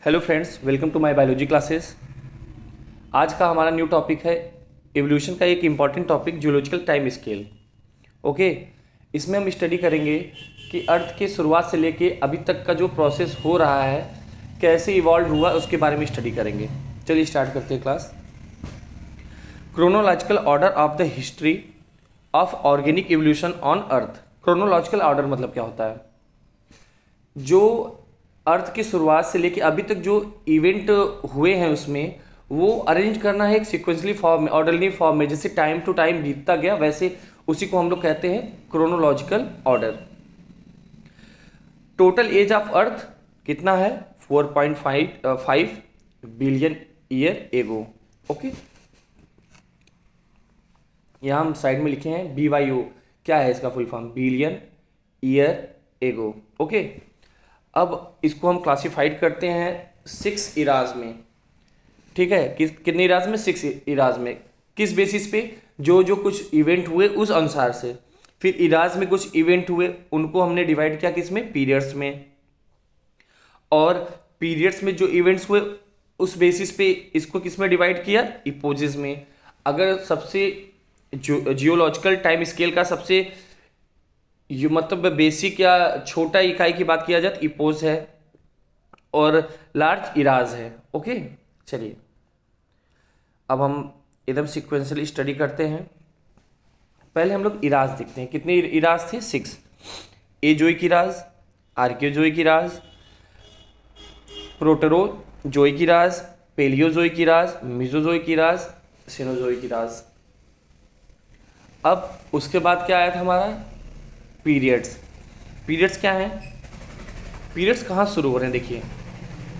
Hello friends, welcome to my biology classes. आज का हमारा न्यू टॉपिक है एवोल्यूशन का एक important topic geological time scale. Okay, इसमें हम स्टडी करेंगे कि अर्थ के शुरुआत से लेके अभी तक का जो प्रोसेस हो रहा है, कैसे इवॉल्व हुआ, उसके बारे में स्टडी करेंगे। चलिए स्टार्ट करते हैं class. Chronological order of the history of organic evolution on earth. Chronological order मतलब क्या होता है? जो अर्थ की शुरुआत से लेके अभी तक जो इवेंट हुए हैं उसमें वो अरेंज करना है एक सिक्वेंसली फॉर्म में, ऑर्डरली फॉर्म में, जैसे टाइम टू टाइम बीतता गया वैसे उसी को हम लोग कहते हैं chronological order. Total age of earth कितना है? 4.5 बिलियन ईयर एगो। ओके, यहाँ हम साइड में लिखे हैं BYO। क्या है इसका full form? Billion year ago. Okay, अब इसको हम क्लासिफाइड करते हैं 6 इराज में। ठीक है, कितने इराज में? 6 इराज में। किस बेसिस पे? जो कुछ इवेंट हुए उस अनुसार से। फिर इराज में कुछ इवेंट हुए, उनको हमने डिवाइड किया किस में? पीरियड्स में। और पीरियड्स में जो इवेंट्स हुए उस बेसिस पे इसको किस में डिवाइड किया? इपोजेस में। अगर सबसे जियोलॉजिकल टाइम स्केल का सबसे मतलब बेसिक या छोटा इकाई की बात किया जाए तो इपोज है और लार्ज इराज है। ओके, चलिए अब हम एकदम सिक्वेंशियली स्टडी करते हैं। पहले हम लोग इराज देखते हैं। कितने इराज थे? 6। Azoic eras, Archeozoic eras, Proterozoic eras, Paleozoic eras, Mesozoic eras, Cenozoic eras. अब उसके बाद क्या आया था हमारा? पीरियड्स। पीरियड्स क्या है? पीरियड्स कहाँ शुरू हो रहे हैं? देखिए,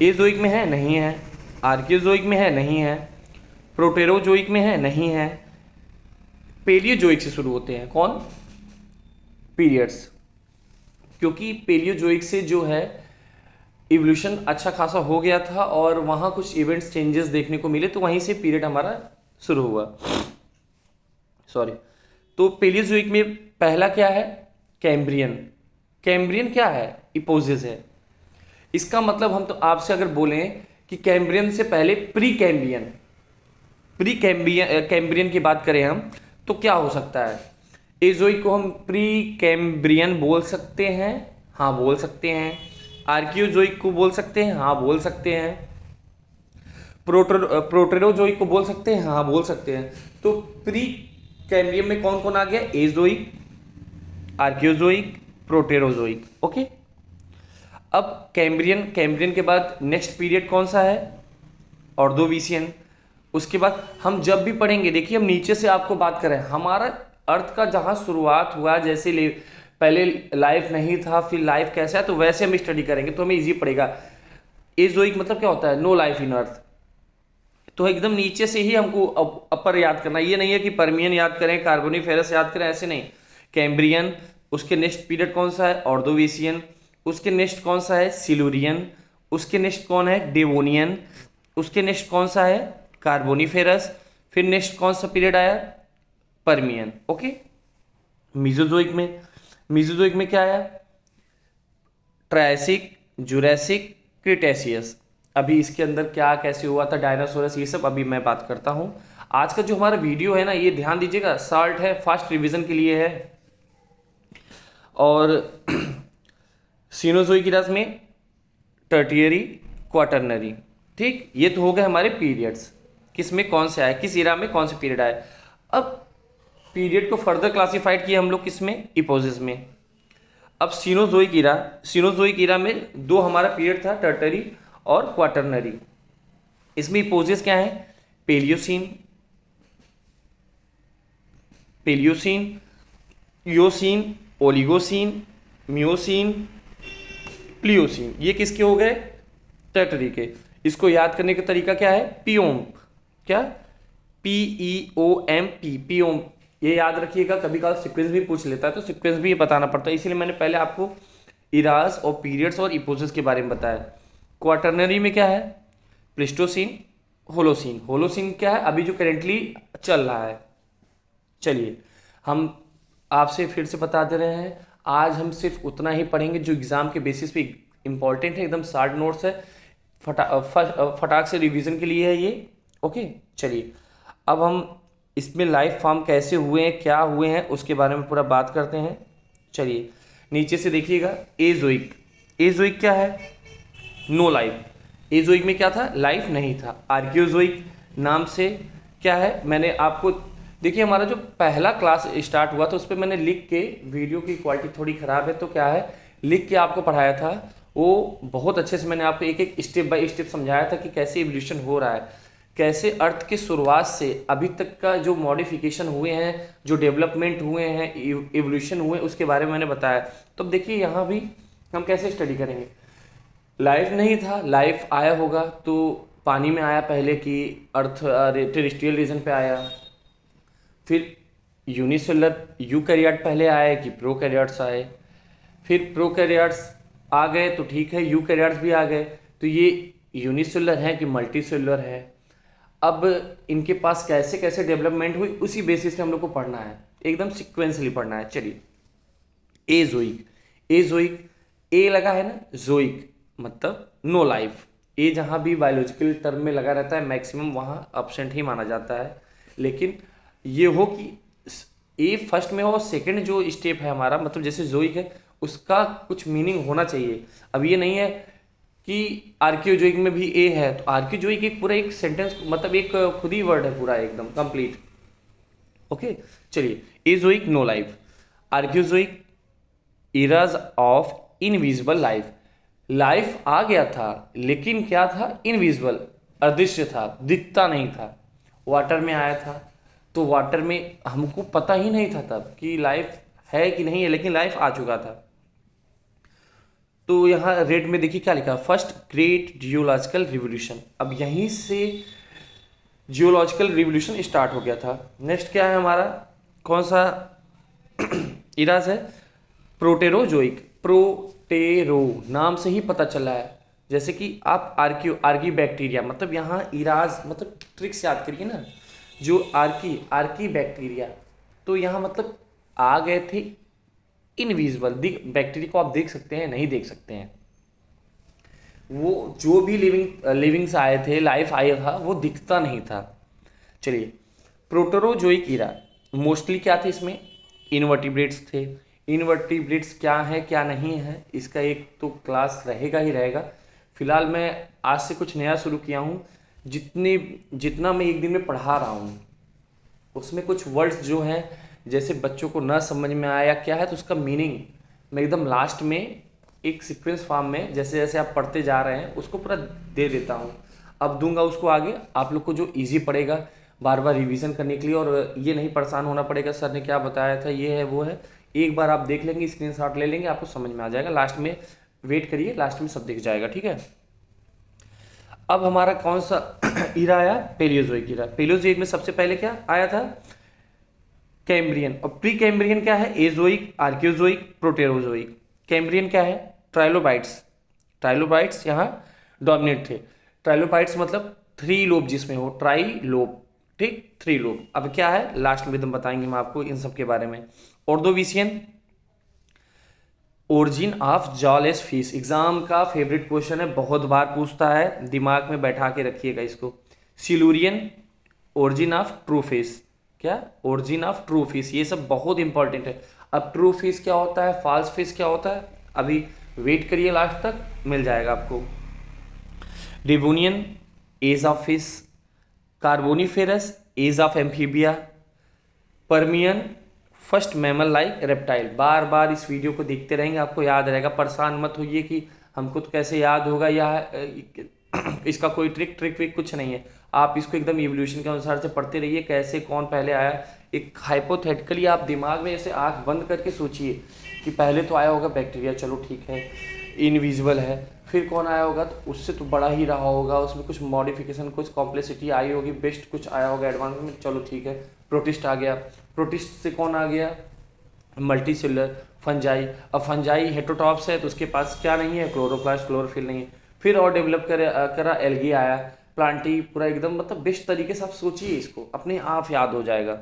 एजोइक में है? नहीं है। आर्कियोजोइक में है? नहीं है। प्रोटेरोजोइक में है? नहीं है। पेलियोजोइक से शुरू होते हैं। कौन? पीरियड्स। क्योंकि पेलियोजोइक से जो है इवोल्यूशन अच्छा खासा हो गया था और वहाँ कुछ इवेंट्स चेंजेस देखने को मिले, तो वहीं से पीरियड हमारा शुरू हुआ। सॉरी, तो पेलियोजोइक में पहला क्या है? कैम्ब्रियन। कैम्ब्रियन क्या है? इपोजिस है। इसका मतलब हम तो आपसे अगर बोलें कि कैम्ब्रियन से पहले प्री कैम्ब्रियन, कैम्ब्रियन की बात करें हम, तो क्या हो सकता है? एजोइक को हम प्री कैम्ब्रियन बोल सकते हैं। हाँ, बोल सकते हैं। आर्कियोजोइक को बोल सकते हैं। हाँ, बोल सकते हैं। प्रोटेरोजोइक को बोल सकते हैं। हाँ, बोल सकते हैं। तो प्री कैम्ब्रियन में कौन कौन आ गया? Azoic, Archeozoic, Proterozoic. ओके, अब कैम्ब्रियन के बाद नेक्स्ट पीरियड कौन सा है? ऑर्डोविशियन। उसके बाद हम जब भी पढ़ेंगे, देखिए हम नीचे से आपको बात करें, हमारा अर्थ का जहाँ शुरुआत हुआ, जैसे पहले लाइफ नहीं था, फिर लाइफ कैसा है, तो वैसे हम स्टडी करेंगे तो हमें इजी पड़ेगा। एजोइक मतलब क्या होता है? नो लाइफ इन अर्थ। तो एकदम नीचे से ही हमको अपर याद करना। ये नहीं है कि परमियन याद करें, कार्बोनिफेरस याद करें, ऐसे नहीं। कैम्ब्रियन, उसके नेक्स्ट पीरियड कौन सा है? ऑर्डोविशियन। उसके नेक्स्ट कौन सा है? सिलुरियन। उसके नेक्स्ट कौन है? डेवोनियन। उसके नेक्स्ट कौन सा है? कार्बोनिफेरस। फिर नेक्स्ट कौन सा पीरियड आया? परमियन। ओके, मिजोजोइक में क्या आया? Triassic, Jurassic, Cretaceous. अभी इसके अंदर क्या कैसे हुआ था, डायनासोरस, ये सब अभी मैं बात करता हूँ। आज का जो हमारा वीडियो है ना, ये ध्यान दीजिएगा, शॉर्ट है, फास्ट रिवीजन के लिए है। और सीनोजोइक इराज में टर्टियरी, क्वाटरनरी। ठीक, ये तो हो गए हमारे पीरियड्स, किस में कौन से आए, किस इरा में कौन से पीरियड आए। अब पीरियड को फर्दर क्लासिफाइड किया हम लोग किस में? इपोजिस में। अब सीनोजोइक इरा में दो हमारा पीरियड था, टर्टरी और क्वाटरनरी। इसमें इपोजिस क्या है? Palaeocene, Eocene, Oligocene, Miocene, Pliocene. ये किसके हो गए? टर्टरी के। इसको याद करने का तरीका क्या है? पियोम्प। क्या? PEOMP, पियोम्प। ये याद रखिएगा, कभी कभार सीक्वेंस भी पूछ लेता है तो सीक्वेंस भी बताना पड़ता है, इसीलिए मैंने पहले आपको इराज और पीरियड्स और इपोजिस के बारे में बताया। क्वाटरनरी में क्या है? Pleistocene, Holocene. होलोसीन क्या है? अभी जो करेंटली चल रहा है। चलिए हम आपसे फिर से बता दे रहे हैं, आज हम सिर्फ उतना ही पढ़ेंगे जो एग्जाम के बेसिस पे इंपॉर्टेंट है, एकदम शॉर्ट नोट्स है। फटाक से रिवीजन के लिए है ये। ओके, चलिए अब हम इसमें लाइफ फॉर्म कैसे हुए हैं, क्या हुए हैं, उसके बारे में पूरा बात करते हैं। चलिए नीचे से देखिएगा, एजोइक। एजोइक क्या है? No life. एजोइक में क्या था? लाइफ नहीं था। आर्कियोजोइक नाम से क्या है, मैंने आपको देखिए हमारा जो पहला क्लास स्टार्ट हुआ था उस पर मैंने लिख के, वीडियो की क्वालिटी थोड़ी ख़राब है तो क्या है, लिख के आपको पढ़ाया था। वो बहुत अच्छे से मैंने आपको एक एक स्टेप बाय स्टेप समझाया था कि कैसे एवोल्यूशन हो रहा है, कैसे अर्थ की शुरुआत से अभी तक का जो मॉडिफिकेशन हुए हैं, जो डेवलपमेंट हुए हैं, एवोल्यूशन हुए, उसके बारे में मैंने बताया। तो अब देखिए यहाँ भी हम कैसे स्टडी करेंगे। लाइफ नहीं था, लाइफ आया होगा तो पानी में आया पहले, कि अर्थ टेरेस्ट्रियल रीजन पे आया, फिर यूनिसेलुलर यूकैरियोट पहले आए कि प्रोकैरियोट्स आए, फिर प्रोकैरियोट्स आ गए तो ठीक है, यूकैरियोट्स भी आ गए, तो ये यूनिसेलुलर है कि मल्टीसेलुलर है। अब इनके पास कैसे कैसे डेवलपमेंट हुई उसी बेसिस पे हम लोग को पढ़ना है, एकदम सिक्वेंसली पढ़ना है। चलिए एजोइक। एजोइक, ए लगा है ना, जोइक मतलब नो लाइफ। ए जहाँ भी बायोलॉजिकल टर्म में लगा रहता है मैक्सिमम वहाँ अब्सेंट ही माना जाता है, लेकिन ये हो कि ए फर्स्ट में हो और सेकंड जो स्टेप है हमारा, मतलब जैसे जोइक है उसका कुछ मीनिंग होना चाहिए। अब ये नहीं है कि आर्कियोजोइक में भी ए है, तो आर्कियोजोइक एक पूरा एक सेंटेंस, मतलब एक खुद ही वर्ड है पूरा एकदम कंप्लीट। ओके, चलिए Azoic no life, Archeozoic eras of invisible life. Life आ गया था लेकिन क्या था? इनविजिबल, अदृश्य था, दिखता नहीं था। वाटर में आया था तो वाटर में हमको पता ही नहीं था तब कि लाइफ है कि नहीं है, लेकिन लाइफ आ चुका था। तो यहाँ रेड में देखिए क्या लिखा, फर्स्ट ग्रेट जियोलॉजिकल रिवोल्यूशन। अब यहीं से जियोलॉजिकल रिवोल्यूशन स्टार्ट हो गया था। नेक्स्ट क्या है हमारा, कौन सा इराज है? प्रोटेरोजोइक। प्रोटेरो नाम से ही पता चला है, जैसे कि आप आर्की बैक्टीरिया, मतलब यहाँ इराज मतलब ट्रिक्स याद करिए ना, जो आर्की बैक्टीरिया, तो यहाँ मतलब आ गए थे इनविजिबल। बैक्टीरिया को आप देख सकते हैं, नहीं देख सकते हैं, वो जो भी लिविंग्स आए थे, लाइफ आया था, वो दिखता नहीं था। चलिए प्रोटोरोजोइक इरा मोस्टली क्या थे इसमें? इनवर्टिब्रेट्स थे। इनवर्टिब्रेट्स क्या है क्या नहीं है इसका एक तो क्लास रहेगा ही रहेगा। फिलहाल मैं आज से कुछ नया शुरू किया हूँ, जितना मैं एक दिन में पढ़ा रहा हूँ उसमें कुछ वर्ड्स जो हैं जैसे बच्चों को ना समझ में आया क्या है तो उसका मीनिंग मैं एकदम लास्ट में एक सीक्वेंस फॉर्म में जैसे जैसे आप पढ़ते जा रहे हैं उसको पूरा दे देता हूँ। अब दूंगा उसको आगे आप लोग को जो इजी पड़ेगा बार बार रिवीजन करने के लिए, और ये नहीं परेशान होना पड़ेगा सर ने क्या बताया था, ये है वो है। एक बार आप देख लेंगे, स्क्रीनशॉट ले लेंगे, आपको समझ में आ जाएगा। लास्ट में वेट करिए, लास्ट में सब दिख जाएगा, ठीक है। अब हमारा कौन सा ईरा आया? पेलियोजोइक ईरा। पेलियोजोइक में सबसे पहले क्या आया था? कैम्ब्रियन। और प्री कैम्ब्रियन क्या है? Azoic, Archeozoic, Proterozoic. कैम्ब्रियन क्या है? ट्राइलोबाइट्स। ट्राइलोबाइट्स यहाँ डोमिनेट थे। ट्राइलोबाइट्स मतलब 3 लोब जिसमें हो, ट्राई लोब, ठीक, 3 लोब। अब क्या है लास्ट में एकदम बताएंगे हम आपको इन सब के बारे में। Ordovician, origin of jawless fish, exam का फेवरेट क्वेश्चन है, बहुत बार पूछता है, दिमाग में बैठा के रखिएगा इसको। Silurian, origin of true fish, क्या? ओरिजिन ऑफ ट्रू फिश, ये सब बहुत इंपॉर्टेंट है। अब ट्रू फिश क्या होता है, फॉल्स फिश क्या होता है, अभी वेट करिए लास्ट तक मिल जाएगा आपको। Devonian, age of fish. Carboniferous, age of amphibia. Permian, first mammal like reptile. बार बार इस वीडियो को देखते रहेंगे, आपको याद रहेगा। परेशान मत होइए कि हमको तो कैसे याद होगा, या इसका कोई ट्रिक विक कुछ नहीं है। आप इसको एकदम इवोल्यूशन के अनुसार से पढ़ते रहिए, कैसे कौन पहले आया। एक हाइपोथेटिकली आप दिमाग में ऐसे आंख बंद करके सोचिए कि पहले तो आया होगा बैक्टीरिया, चलो ठीक है, इनविजिबल है, फिर कौन आया होगा तो उससे तो बड़ा ही रहा होगा, उसमें कुछ मॉडिफिकेशन, कुछ कॉम्प्लेक्सिटी आई होगी, बेस्ट कुछ आया होगा एडवांस में, चलो ठीक है। प्रोटिस्ट आ गया, प्रोटिस्ट से कौन आ गया? Multicellular, fungi. अब फंजाई हेटेरोट्रॉप्स है तो उसके पास क्या नहीं है? क्लोरोप्लास्ट, क्लोरोफिल नहीं है। फिर और डेवलप करा एल्गी आया, प्लांटी, पूरा एकदम मतलब बेस्ट तरीके से आप सोचिए, इसको अपने आप याद हो जाएगा।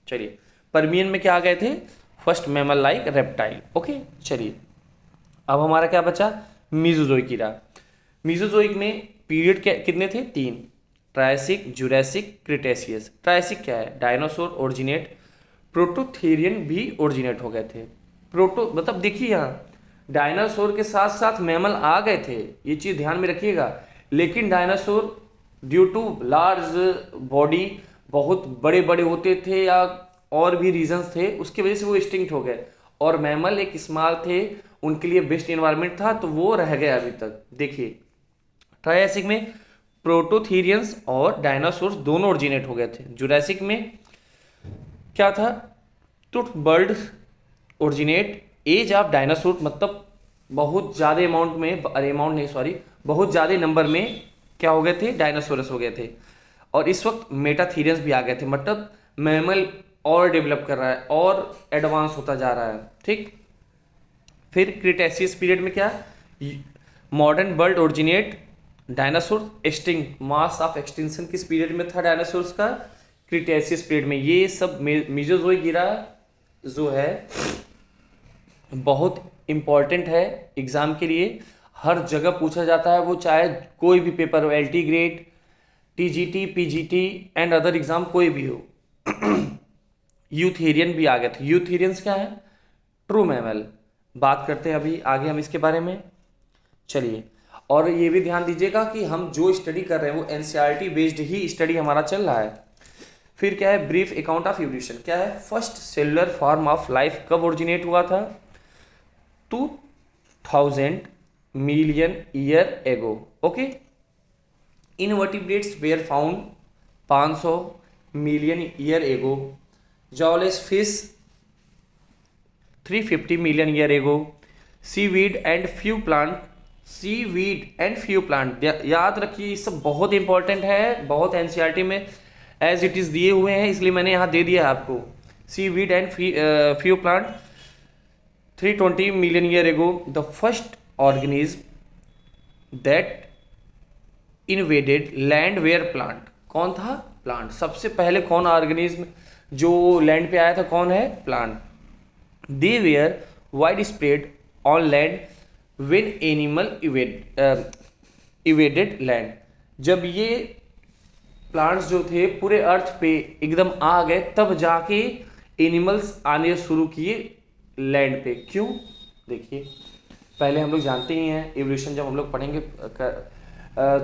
चलिए परमियन में क्या आ गए थे? First mammal like reptile. Okay, चलिए अब हमारा क्या बचा? मीजोजोइक ईरा। मीजोजोइक में पीरियड कितने थे? 3, ट्रायसिक, जुरासिक, क्रिटेशियस। ट्रायसिक क्या है? डायनासोर ओरिजिनेट, प्रोटोथेरियन भी ओरिजिनेट हो गए थे। प्रोटो मतलब देखिए यहाँ डायनासोर के साथ साथ मैमल आ गए थे, ये चीज़ ध्यान में रखिएगा, लेकिन dinosaur due to large body, बहुत बड़े बड़े होते थे या और भी रीजंस थे, उसकी वजह से वो एक्सटिंक्ट हो गए। और मैमल एक स्मॉल थे, उनके लिए बेस्ट इन्वायरमेंट था, तो वो रह गए अभी तक। देखिए ट्रायसिक में प्रोटोथीरियंस और डायनासोर्स दोनों ओरिजिनेट हो गए थे। जुरासिक में क्या था? तो bird originate, age of dinosaur, मतलब बहुत ज़्यादा अमाउंट में, अरे अमाउंट नहीं सॉरी, बहुत ज़्यादा नंबर में क्या हो गए थे? डायनासोरस हो गए थे। और इस वक्त मेटाथीरियंस भी आ गए थे, मतलब मैमल और डेवलप कर रहा है और एडवांस होता जा रहा है। ठीक, फिर क्रिटेशियस पीरियड में क्या? Modern bird originate, dinosaur extinct, mass of extinction किस पीरियड में था डायनासोर्स का? क्रिटेशियस पीरियड में। ये सब मेसोजोइक ईरा जो है बहुत इंपॉर्टेंट है एग्जाम के लिए, हर जगह पूछा जाता है वो, चाहे कोई भी पेपर हो, LT grade, TGT, PGT and other exam कोई भी हो। यूथेरियन भी आ गए थे। यूथेरियंस क्या है? True mammal. बात करते हैं अभी आगे हम इसके बारे में, चलिए। और ये भी ध्यान दीजिएगा कि हम जो स्टडी कर रहे हैं वो एनसीईआरटी बेस्ड ही स्टडी हमारा चल रहा है। फिर क्या है? Brief account of evolution. क्या है? First cellular form of life कब ओरिजिनेट हुआ था? 2000 million year ago. Okay, invertebrates were found 500 million year ago. Jawless fish 350 million year ago. Seaweed and few plant, seaweed and few plant याद रखिए, ये सब बहुत इंपॉर्टेंट है, बहुत एनसीईआरटी में एज इट इज दिए हुए हैं, इसलिए मैंने यहाँ दे दिया है आपको। Seaweed and few plant 320 million year ago. The first organism that invaded land were plant. कौन था? प्लांट। सबसे पहले कौन ऑर्गेनिज्म जो लैंड पे आया था? कौन है? Plant. They were wide spread on land when animal invaded land. जब ये प्लांट्स जो थे पूरे अर्थ पे एकदम आ गए, तब जाके एनिमल्स आने शुरू किए लैंड पे। क्यों? देखिए पहले हम लोग जानते ही हैं, एवोल्यूशन जब हम लोग पढ़ेंगे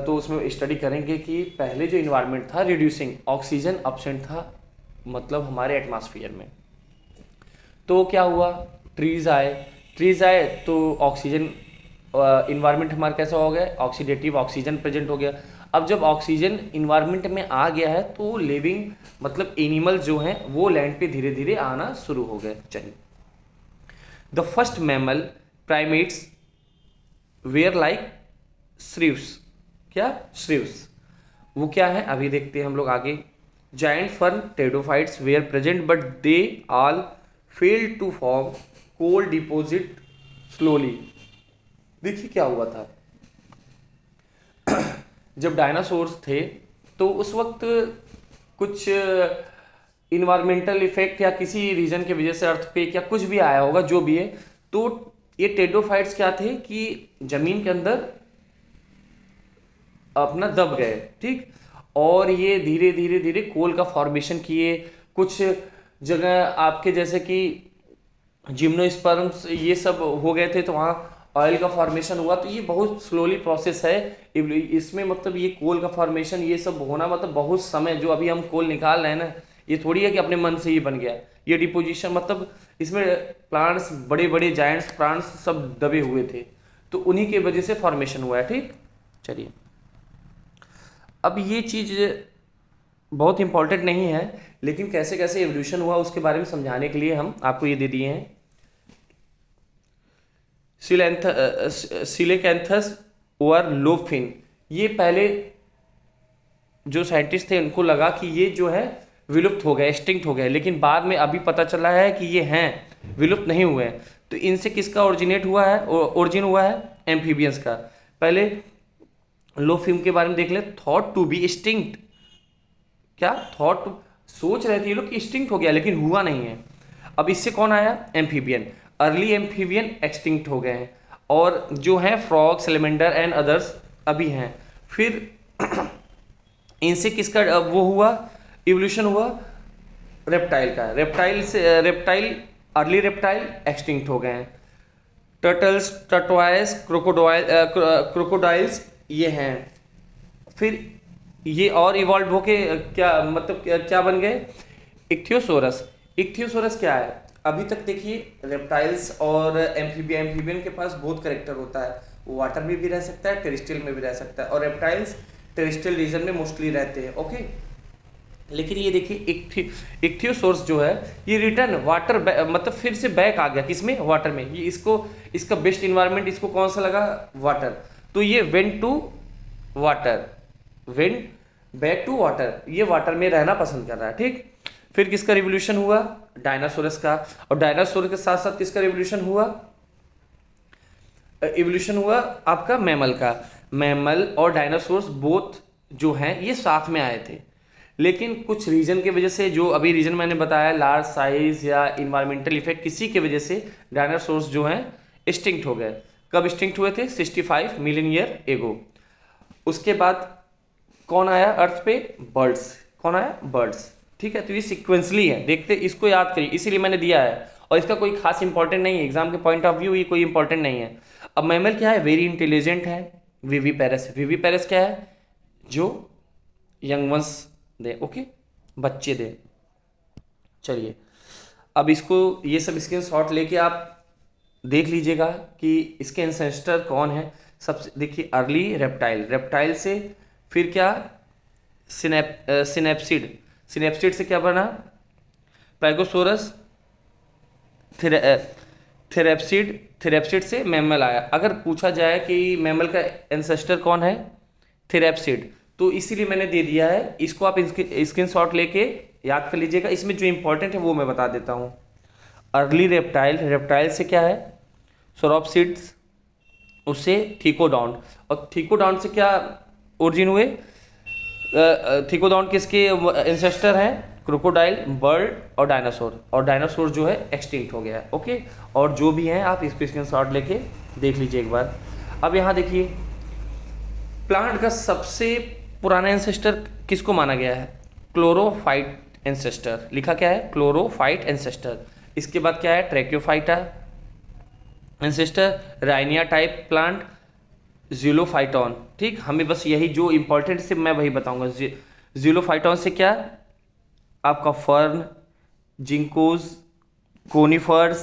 तो उसमें स्टडी करेंगे कि पहले जो इन्वायरमेंट था रिड्यूसिंग, ऑक्सीजन अब्सेंट था, मतलब हमारे एटमॉस्फेयर में। तो क्या हुआ? ट्रीज आए तो ऑक्सीजन, इन्वायरमेंट हमारा कैसा हो गया? ऑक्सीडेटिव, ऑक्सीजन प्रेजेंट हो गया। अब जब ऑक्सीजन इन्वायरमेंट में आ गया है तो लिविंग मतलब एनिमल जो हैं वो लैंड पे धीरे धीरे आना शुरू हो गए। चलिए, the first mammal primates were like shrews. क्या? श्रिव्स। वो क्या है अभी देखते हैं हम लोग आगे। Giant fern pteridophytes were present but they all fell to form coal deposit slowly. देखिए क्या हुआ था जब डायनासोर्स थे तो उस वक्त कुछ इन्वायरमेंटल इफेक्ट या किसी रीजन की वजह से अर्थ पे क्या कुछ भी आया होगा, जो भी है, तो ये टेडोफाइट्स क्या थे कि जमीन के अंदर अपना दब गए। ठीक, और ये धीरे धीरे धीरे कोल का फॉर्मेशन किए। कुछ जगह आपके जैसे कि जिम्नोस्पर्म्स ये सब हो गए थे तो वहाँ ऑयल का फॉर्मेशन हुआ। तो ये बहुत स्लोली प्रोसेस है इसमें, मतलब ये कोल का फॉर्मेशन ये सब होना मतलब बहुत समय, जो अभी हम कोल निकाल रहे हैं ना, ये थोड़ी है कि अपने मन से ही बन गया। ये डिपोजिशन मतलब इसमें प्लांट्स, बड़े बड़े जायंट्स प्लांट्स सब दबे हुए थे, तो उन्हीं के वजह से फॉर्मेशन हुआ है। ठीक, चलिए अब ये चीज़ बहुत इंपॉर्टेंट नहीं है, लेकिन कैसे कैसे एवोल्यूशन हुआ उसके बारे में समझाने के लिए हम आपको ये दे दिए हैं। सिलेकैंथस और लोफिन, ये पहले जो साइंटिस्ट थे उनको लगा कि ये जो है विलुप्त हो गए, एक्सटिंक्ट हो गए, लेकिन बाद में अभी पता चला है कि ये हैं, विलुप्त नहीं हुए हैं। तो इनसे किसका ओरिजिनेट हुआ है? ओरिजिन हुआ है एम्फीबियंस का। पहले लोफिन के बारे में देख ले। Thought to be extinct. क्या? थॉट, सोच रहे थे ये लोग कि एक्सटिंक्ट हो गया, लेकिन हुआ नहीं है। अब इससे कौन आया? एम्फीबियन। अर्ली एम्फीबियन एक्सटिंक्ट हो गए हैं, और जो हैं फ्रॉग, सैलेमेंडर एंड अदर्स अभी हैं। फिर इनसे किसका वो हुआ, इवोल्यूशन हुआ, रेप्टाइल का। रेप्टाइल अर्ली रेप्टाइल एक्सटिंक्ट हो गए हैं। टर्टल्स, टर्टवाइस, क्रोकोडाइल्स ये हैं। फिर ये और इवॉल्व होके क्या मतलब क्या बन गए, इक्थियोसोरस। इक्थियोसोरस क्या है, अभी तक देखिए रेप्टाइल्स और एम्फीबियन के पास बहुत करेक्टर होता है, वो वाटर में भी रह सकता है, टेरेस्ट्रियल में भी रह सकता है, और रेप्टाइल्स टेरेस्ट्रियल रीजन में मोस्टली रहते हैं। ओके, लेकिन ये देखिए इक्थियोसोर्स जो है ये रिटर्न वाटर मतलब फिर से बैक आ गया, किसमें, वाटर में। ये इसका बेस्ट इन्वायरमेंट इसको कौन सा लगा, वाटर। तो ये went to water, went back to water, ये वाटर में रहना पसंद कर रहा है। ठीक, फिर किसका रिवोल्यूशन हुआ, डायनासोरस का। और डायनासोर के साथ साथ किसका रिवोल्यूशन हुआ, इवोल्यूशन हुआ आपका मैमल का। मैमल और डायनासोर्स बोथ जो हैं ये साथ में आए थे, लेकिन कुछ रीजन की वजह से, जो अभी रीजन मैंने बताया, लार्ज साइज या इन्वायरमेंटल इफेक्ट, किसी की वजह से डायनासोर्स जो हैं एक्सटिंक्ट हो गए। कब एक्सटिंक्ट हुए थे, 65 मिलियन ईयर एगो। उसके बाद कौन आया अर्थ पे, बर्ड्स। कौन आया, बर्ड्स। ठीक है, तो ये सिक्वेंसली है, देखते इसको याद करिए, इसीलिए मैंने दिया है, और इसका कोई खास इंपॉर्टेंट नहीं है एग्जाम के पॉइंट ऑफ व्यू, ये कोई इंपॉर्टेंट नहीं है। अब मैमल क्या है, वेरी इंटेलिजेंट है, विवीपेरस। विवीपेरस क्या है, जो यंग वंस दे, ओके, बच्चे दे। चलिए, अब इसको ये सब स्क्रीनशॉट लेके आप देख लीजिएगा कि इसके एंसेस्टर कौन है। सबसे देखिए, अर्ली रेप्टाइल, रेप्टाइल से फिर क्या, सिनेप्सिड, सिनेप्सिड से क्या बना, पैगोसोरस, थेरेप्सिड, थेरेप्सिड से मैमल आया। अगर पूछा जाए कि मैमल का एंसेस्टर कौन है, थेरेप्सिड, तो इसीलिए मैंने दे दिया है। इसको आप स्क्रीनशॉट लेके याद कर लीजिएगा। इसमें जो इंपॉर्टेंट है वो मैं बता देता हूँ। अर्ली रेप्टाइल, रेप्टाइल से क्या है, सोरोप्सिड्स, उससे थीकोडॉन्ट, और थीकोडॉन्ट से क्या ओरिजिन हुए, थीकोडॉन्ट किसके एंसेस्टर हैं, क्रोकोडाइल, बर्ड और डायनासोर। और डायनासोर जो है एक्सटिंक्ट हो गया है। ओके, और जो भी हैं आप इसको स्क्रीनशॉट लेके देख लीजिए एक बार। अब यहाँ देखिए, प्लांट का सबसे पुराना एंसेस्टर किसको माना गया है, क्लोरोफाइट एंसेस्टर। लिखा क्या है, क्लोरोफाइट एंसेस्टर। इसके बाद क्या है, ट्रैक्योफाइटा एंसेस्टर, राइनिया टाइप प्लांट, ज़ीलोफाइटॉन। ठीक, हमें बस यही जो इंपॉर्टेंट से मैं वही बताऊंगा। ज़ीलोफाइटॉन से क्या, आपका फर्न, जिंकोज, कोनिफर्स,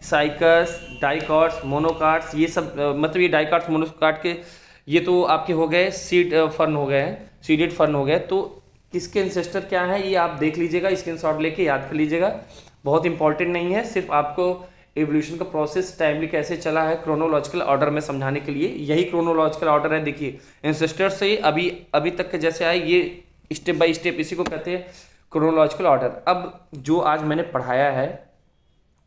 साइकस, डाइकॉट्स, मोनोकाट्स, ये सब मतलब ये डाइकॉट्स मोनोकाट के ये तो आपके हो गए सीड फर्न हो गए हैं, सीडेड फर्न हो गए। तो किसके एंसेस्टर क्या है ये आप देख लीजिएगा, स्क्रीनशॉट लेके याद कर लीजिएगा। बहुत इंपॉर्टेंट नहीं है, सिर्फ आपको एवोल्यूशन का प्रोसेस टाइमली कैसे चला है क्रोनोलॉजिकल ऑर्डर में समझाने के लिए, यही क्रोनोलॉजिकल ऑर्डर है। देखिए, एंसेस्टर से अभी अभी तक के जैसे आए, ये स्टेप बाय स्टेप, इसी को कहते हैं क्रोनोलॉजिकल ऑर्डर। अब जो आज मैंने पढ़ाया है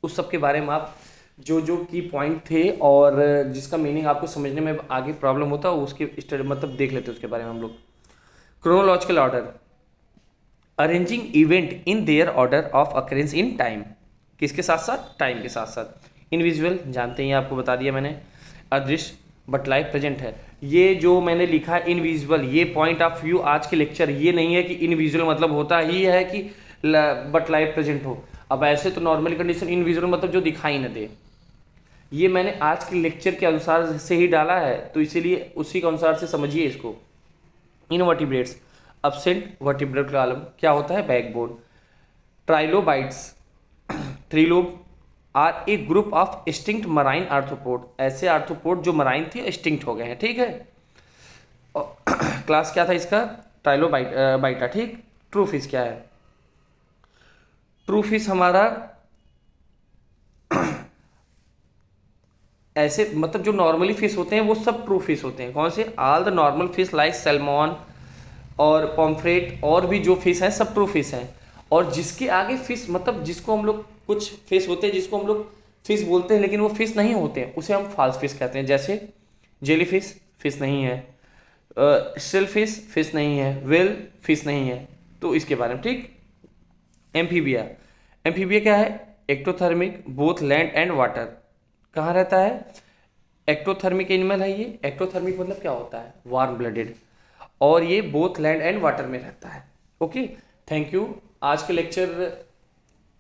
उस सब के बारे में आप जो जो की पॉइंट थे और जिसका मीनिंग आपको समझने में आगे प्रॉब्लम होता, उसके स्टडी मतलब देख लेते उसके बारे में हम लोग। Chronological order, arranging event in their order of occurrence in time, किसके साथ साथ, टाइम के साथ साथ। इनविजुअल जानते हैं, आपको बता दिया मैंने, अदृश्य बट लाइव प्रेजेंट है। ये जो मैंने लिखा है इनविजुअल, ये पॉइंट ऑफ व्यू आज के लेक्चर, ये नहीं है कि इनविजुअल मतलब होता ही है कि बट लाइव प्रेजेंट हो। अब ऐसे तो नॉर्मल कंडीशन इनविजुअल मतलब जो दिखाई न दे, ये मैंने आज के लेक्चर के अनुसार से ही डाला है, तो इसीलिए उसी के अनुसार से समझिए इसको। इनवर्टिब्रेट्स, अब्सेंट वर्टिब्रेट कॉलम क्या होता है, backbone. Trilobites, trilobe are a group of extinct marine arthropod, ऐसे आर्थ्रोपोड जो मराइन थे एक्सटिंक्ट हो गए हैं। ठीक है, क्लास क्या था इसका, ट्राइलोबाइटा। ठीक, ट्रू फिश क्या है, ट्रू फिश हमारा ऐसे मतलब जो नॉर्मली फिश होते हैं वो सब ट्रू फिश होते हैं। कौन से, all the normal fish like salmon और पॉम्फ्रेट और भी जो फिश हैं सब ट्रू फिश हैं। और जिसके आगे फिश मतलब जिसको हम लोग, कुछ फिश होते हैं जिसको हम लोग फिश बोलते हैं लेकिन वो फिश नहीं होते हैं, उसे हम फॉल्स फिश कहते हैं। जैसे जेली फिश, फिश नहीं है, शेल फिश, फिश नहीं है, वेल फिश नहीं है, तो इसके बारे में। ठीक, एम्फीबिया, एम्फीबिया क्या है, ectothermic, both land and water. कहाँ रहता है, एक्टोथर्मिक एनिमल है ये। एक्टोथर्मिक मतलब क्या होता है? Warm blooded. और ये बोथ लैंड एंड वाटर में रहता है। Okay, thank you. आज के लेक्चर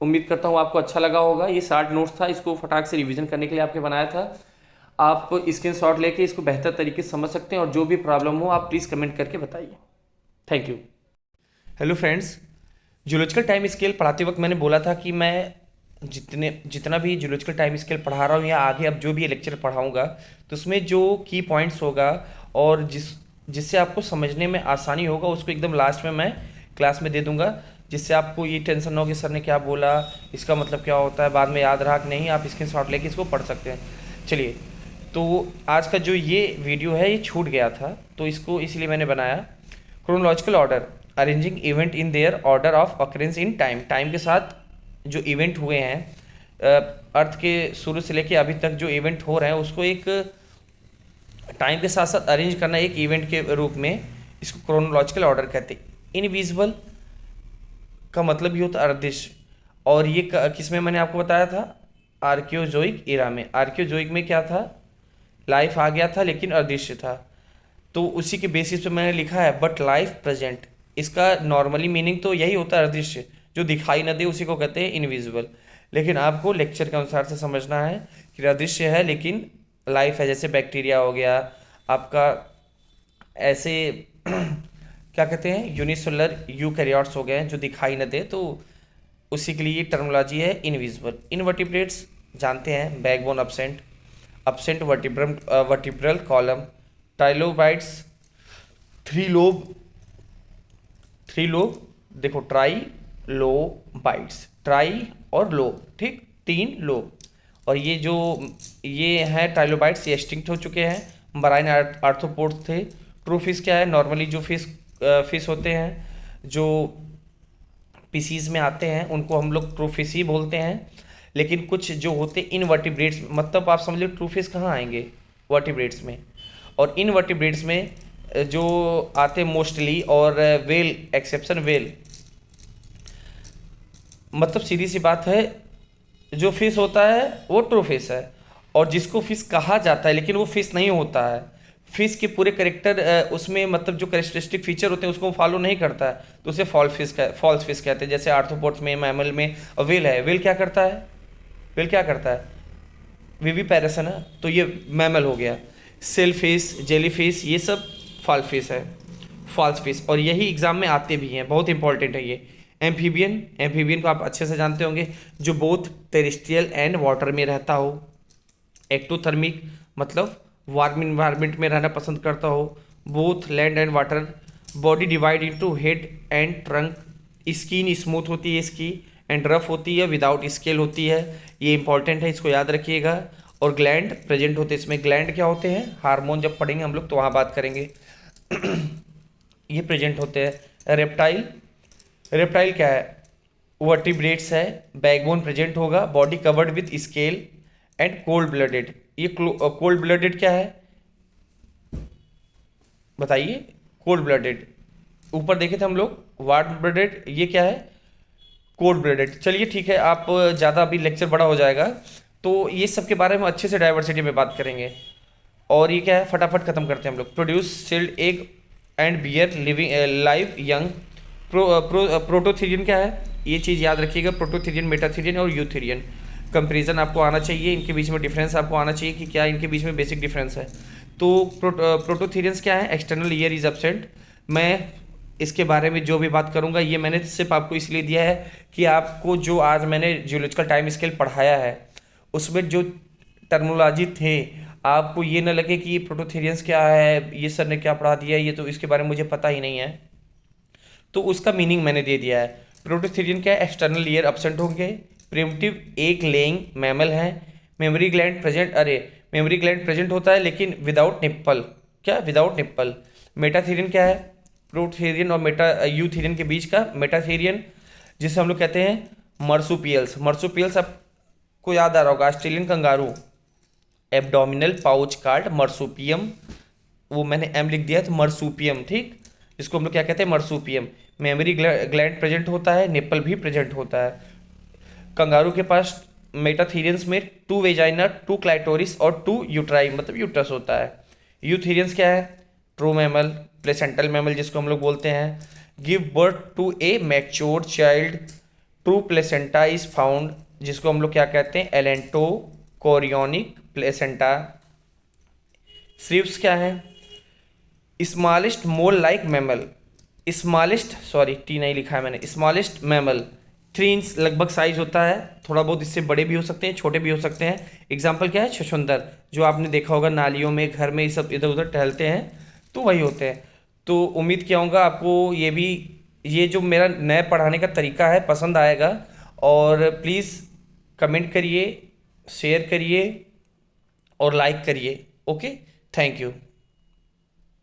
उम्मीद करता हूँ आपको अच्छा लगा होगा। ये 60 नोट्स था, इसको फटाक से रिवीजन करने के लिए आपके बनाया था। आप स्क्रीनशॉट लेके इसको बेहतर तरीके से समझ सकते हैं, और जो भी प्रॉब्लम हो आप प्लीज़ कमेंट करके बताइए। Thank you. Hello friends, zoological time scale पढ़ाते वक्त मैंने बोला था कि मैं जितना भी जूलॉजिकल टाइम स्केल पढ़ा रहा हूँ या आगे अब जो भी लेक्चर पढ़ाऊँगा, तो उसमें जो की पॉइंट्स होगा और जिससे आपको समझने में आसानी होगा, उसको एकदम लास्ट में मैं क्लास में दे दूंगा, जिससे आपको ये टेंशन ना हो कि सर ने क्या बोला, इसका मतलब क्या होता है, बाद में याद रहा कि नहीं। आप स्क्रीनशॉट लेके इसको पढ़ सकते हैं। चलिए, तो आज का जो ये वीडियो है ये छूट गया था, तो इसको इसलिए मैंने बनाया। Chronological order, arranging event in their order of occurrence in time. Time के साथ जो इवेंट हुए हैं, अर्थ के शुरू से लेके अभी तक जो इवेंट हो रहे हैं, उसको एक टाइम के साथ साथ अरेंज करना एक इवेंट के रूप में, इसको क्रोनोलॉजिकल ऑर्डर कहते हैं। इनविजिबल का मतलब ही होता है अदृश्य। और ये किस में मैंने आपको बताया था? आर्कियोजोइक इरा में। आर्कियोजोइक में क्या था? लाइफ आ गया था लेकिन अदृश्य था, तो उसी के बेसिस पे मैंने लिखा है बट लाइफ प्रेजेंट। इसका नॉर्मली मीनिंग तो यही होता है अदृश्य, जो दिखाई न दे उसी को कहते हैं इनविजिबल। लेकिन आपको लेक्चर के अनुसार से समझना है कि अदृश्य है लेकिन लाइफ है, जैसे बैक्टीरिया हो गया आपका, ऐसे क्या कहते हैं, यूनिसेलुलर यूकैरियोट्स हो गए जो दिखाई न दे, तो उसी के लिए ये टर्मोलॉजी है इनविजिबल। इनवर्टिब्रेट्स जानते हैं, backbone absent, absent vertebral column, trilobites, three lobe, देखो ट्राई लो बाइट्स, ट्राई और लो, ठीक, 3 लोब। और ये हैं ट्राइलोबाइट्स, ये एक्सटिंक्ट हो चुके हैं, मराइन आर्थ्रोपोड्स थे। ट्रूफिश क्या है? नॉर्मली जो फिश होते हैं जो पीसीज में आते हैं उनको हम लोग ट्रूफिश ही बोलते हैं। लेकिन कुछ जो होते इनवर्टिब्रेट्स, मतलब आप समझ लो ट्रूफिश कहाँ आएंगे? वर्टिब्रेट्स में। और इनवर्टिब्रेट्स में जो आते मोस्टली, और वेल एक्सेप्शन वेल, मतलब सीधी सी बात है, जो फिश होता है वो ट्रू फिश है, और जिसको फिश कहा जाता है लेकिन वो फिश नहीं होता है, फिश के पूरे करेक्टर उसमें मतलब जो करेक्टरिस्टिक फीचर होते हैं उसको फॉलो नहीं करता है, तो उसे फॉल्स फिश कहते हैं। जैसे आर्थ्रोपोड्स में, मैमल में वेल है, वेल क्या करता है? वेल क्या करता है? विविपेरस है ना, तो ये मैमल हो गया। सेल फिश, जेली फिश, ये सब फॉल्स फिश है, फॉल्स फिश। और यही एग्जाम में आते भी हैं, बहुत इंपॉर्टेंट है ये। एम्फीबियन, एम्फीबियन को आप अच्छे से जानते होंगे, जो बोथ टेरेस्ट्रियल एंड वाटर में रहता हो। एक्टोथर्मिक मतलब वार्म इन्वायरमेंट में रहना पसंद करता हो, both land and water. Body divide into head and trunk, skin smooth होती है इसकी, एंड रफ होती है, विदाउट स्केल होती है, ये इंपॉर्टेंट है, इसको याद रखिएगा। और ग्लैंड प्रेजेंट होते हैं इसमें। ग्लैंड क्या होते हैं? हार्मोन जब पढ़ेंगे हम लोग तो वहाँ बात करेंगे। ये प्रेजेंट होते हैं। रेप्टाइल, रेप्टाइल क्या है? वर्टिब्रेट्स है, बैकबोन प्रेजेंट होगा, body covered with scale and cold blooded. ये कोल्ड ब्लडेड क्या है बताइए? कोल्ड ब्लडेड, ऊपर देखे थे हम लोग वार्म ब्लडेड, ये क्या है? Cold blooded. चलिए ठीक है, आप ज़्यादा अभी लेक्चर बड़ा हो जाएगा, तो ये सब के बारे में अच्छे से डाइवर्सिटी में बात करेंगे। और ये क्या है? फटाफट खत्म करते हैं हम लोग। Produce shelled egg and bear living live young. Prototherian क्या है? ये चीज़ याद रखिएगा, प्रोटोथीरियन, मेटाथीरियन और यूथीरियन। कंपेरिजन आपको आना चाहिए, इनके बीच में डिफरेंस आपको आना चाहिए कि क्या इनके बीच में बेसिक डिफरेंस है। तो प्रोटोथीरियंस क्या है? External ear is absent. मैं इसके बारे में जो भी बात करूंगा ये मैंने सिर्फ आपको इसलिए दिया है कि आपको जो आज मैंने जियोलॉजिकल टाइम स्केल पढ़ाया है उसमें जो टर्मोलॉजी थे, आपको ये ना लगे कि प्रोटोथीरियंस क्या है, ये सर ने क्या पढ़ा दिया है, ये तो इसके बारे में मुझे पता ही नहीं है, तो उसका मीनिंग मैंने दे दिया है। प्रोटोथीरियन क्या है? एक्सटर्नल ईयर एब्सेंट होंगे, प्रिमिटिव एक लेइंग मैमल है, मेमोरी ग्लैंड प्रेजेंट, अरे मेमोरी ग्लैंड प्रेजेंट होता है लेकिन विदाउट निप्पल। क्या? Without nipple. मेटाथीरियन क्या है? प्रोथीरियन और यूथीरियन के बीच का मेटाथीरियन, जिसे हम लोग कहते हैं मर्सुपियल्स। मर्सुपियल्स आपको याद आ रहा होगा, Australian kangaroo, abdominal pouch called marsupium, वो मैंने एम लिख दिया तो मर्सुपियम, ठीक, इसको हम लोग क्या कहते हैं? मर्सुपियम। मेमोरी ग्लैंड प्रेजेंट होता है, निप्पल भी प्रेजेंट होता है। कंगारू के पास मेटाथीरियंस में 2 वेजाइना, 2 क्लाइटोरिस और 2 यूट्राई मतलब यूट्रस होता है। यूथीरियंस क्या है? ट्रू मैमल, प्लेसेंटल मैमल जिसको हम लोग बोलते हैं। Give birth to a mature child, true placenta is found, जिसको हम लोग क्या कहते हैं? एलेंटो कोरियोनिक प्लेसेंटा। श्रिप्स क्या है? Smallest mole like mammal, smallest, sorry T नहीं लिखा है मैंने, स्मॉलेस्ट मैमल 3 इंच लगभग साइज होता है, थोड़ा बहुत इससे बड़े भी हो सकते हैं, छोटे भी हो सकते हैं। एग्जाम्पल क्या है? छछूंदर, जो आपने देखा होगा नालियों में, घर में, ये सब इधर उधर टहलते हैं, तो वही होते हैं। तो उम्मीद किया हूँगा आपको ये भी, ये जो मेरा नए पढ़ाने का तरीका है पसंद आएगा। और प्लीज़ कमेंट करिए, शेयर करिए और लाइक करिए। Okay, thank you.